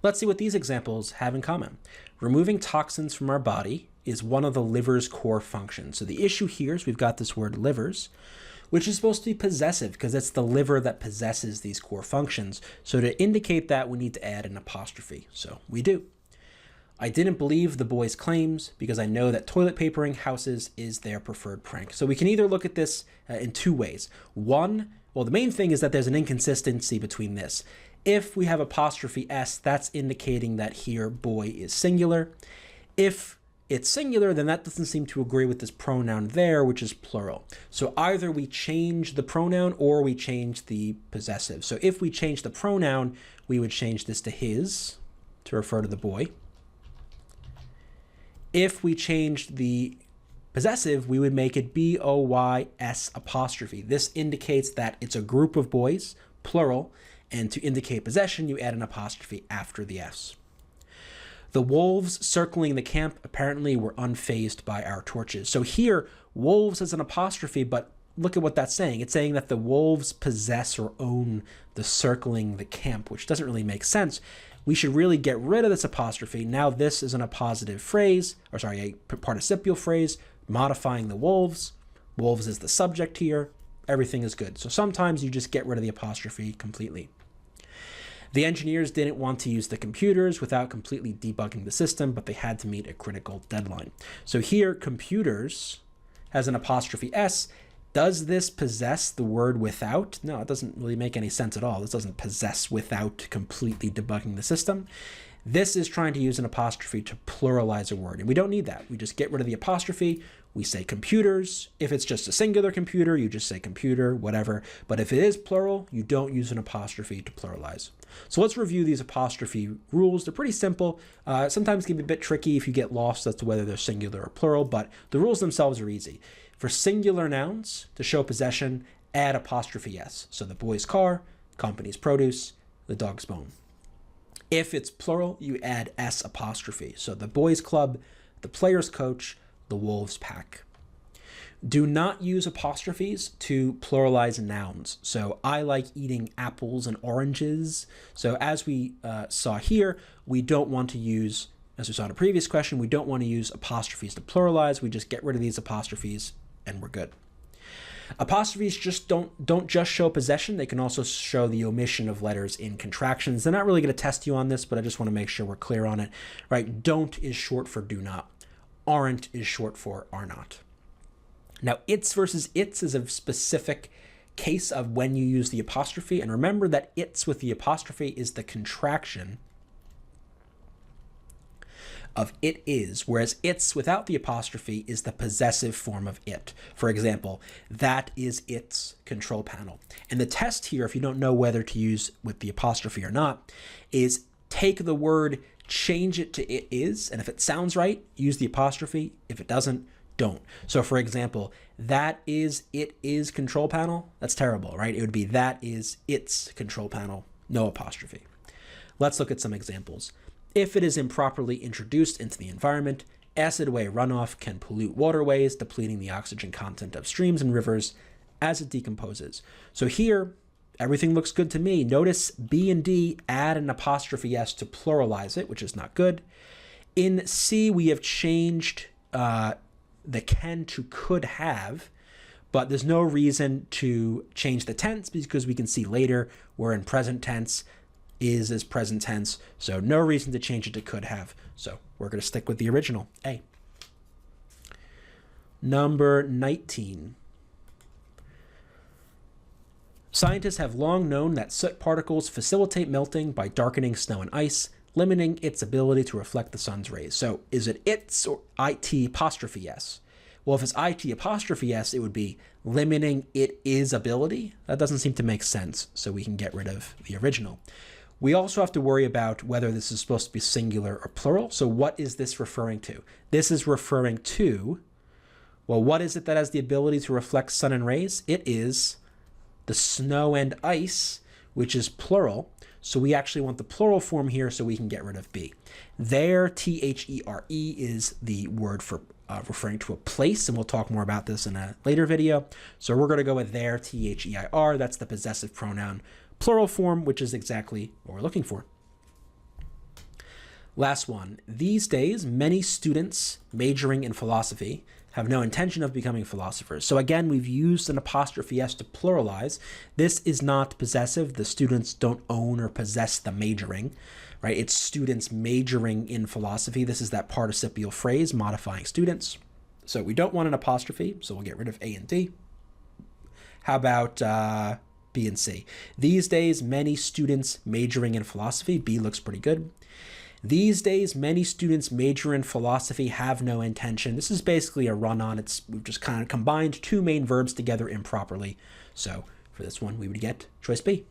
Let's see what these examples have in common. Removing toxins from our body is one of the liver's core functions. So the issue here is we've got this word livers, which is supposed to be possessive because it's the liver that possesses these core functions. So to indicate that, we need to add an apostrophe. So we do. I didn't believe the boys' claims because I know that toilet papering houses is their preferred prank. So we can either look at this in two ways. One, well, the main thing is that there's an inconsistency between this. If we have apostrophe S, that's indicating that here boy is singular. If it's singular, then that doesn't seem to agree with this pronoun there, which is plural. So either we change the pronoun or we change the possessive. So if we change the pronoun, we would change this to his to refer to the boy. If we changed the possessive, we would make it B-O-Y-S apostrophe. This indicates that it's a group of boys, plural, and to indicate possession, you add an apostrophe after the S. The wolves circling the camp apparently were unfazed by our torches. So here, wolves is an apostrophe, but look at what that's saying. It's saying that the wolves possess or own the circling the camp, which doesn't really make sense. We should really get rid of this apostrophe. Now this is an appositive phrase, or sorry, a participial phrase, modifying the wolves. Wolves is the subject here. Everything is good. So sometimes you just get rid of the apostrophe completely. The engineers didn't want to use the computers without completely debugging the system, but they had to meet a critical deadline. So here, computers has an apostrophe S. Does this possess the word without? No, it doesn't really make any sense at all. This doesn't possess without completely debugging the system. This is trying to use an apostrophe to pluralize a word, and we don't need that. We just get rid of the apostrophe. We say computers. If it's just a singular computer, you just say computer, whatever. But if it is plural, you don't use an apostrophe to pluralize. So let's review these apostrophe rules. They're pretty simple. Sometimes can be a bit tricky if you get lost as to whether they're singular or plural, but the rules themselves are easy. For singular nouns, to show possession, add apostrophe S. So the boy's car, company's produce, the dog's bone. If it's plural, you add S apostrophe. So the boys' club, the players' coach, the wolves' pack. Do not use apostrophes to pluralize nouns. So I like eating apples and oranges. So as we saw here, we don't want to use, as we saw in a previous question, we don't want to use apostrophes to pluralize. We just get rid of these apostrophes and we're good. Apostrophes just don't just show possession. They can also show the omission of letters in contractions. They're not really going to test you on this, but I just want to make sure we're clear on it. Right? Don't is short for do not. Aren't is short for are not. Now, its versus its is a specific case of when you use the apostrophe. And remember that its with the apostrophe is the contraction of it is, whereas its without the apostrophe is the possessive form of it. For example, that is its control panel. And the test here, if you don't know whether to use with the apostrophe or not, is take the word, change it to it is, and if it sounds right, use the apostrophe. If it doesn't, don't. So for example, that is it is control panel. That's terrible, right? It would be that is its control panel, no apostrophe. Let's look at some examples. If it is improperly introduced into the environment, acid-way runoff can pollute waterways, depleting the oxygen content of streams and rivers as it decomposes. So here, everything looks good to me. Notice B and D add an apostrophe S to pluralize it, which is not good. In C, we have changed the can to could have, but there's no reason to change the tense because we can see later we're in present tense. Is present tense, so no reason to change it to could have. So we're going to stick with the original, A. Number 19. Scientists have long known that soot particles facilitate melting by darkening snow and ice, limiting its ability to reflect the sun's rays. So is it its or IT apostrophe S? Well, if it's IT apostrophe S, it would be limiting it is ability. That doesn't seem to make sense, so we can get rid of the original. We also have to worry about whether this is supposed to be singular or plural. So what is this referring to? This is referring to, well, what is it that has the ability to reflect sun and rays? It is the snow and ice, which is plural. So we actually want the plural form here so we can get rid of B. There, T-H-E-R-E is the word for referring to a place, and we'll talk more about this in a later video. So we're going to go with there, T-H-E-I-R. That's the possessive pronoun plural form, which is exactly what we're looking for. Last one. These days, many students majoring in philosophy have no intention of becoming philosophers. So again, we've used an apostrophe s to pluralize. This is not possessive. The students don't own or possess the majoring, right? It's students majoring in philosophy. This is that participial phrase modifying students. So we don't want an apostrophe, so we'll get rid of A and D. How about B and C? These days, many students majoring in philosophy. B looks pretty good. These days, many students major in philosophy have no intention. This is basically a run-on. We've just kind of combined two main verbs together improperly. So for this one, we would get choice B.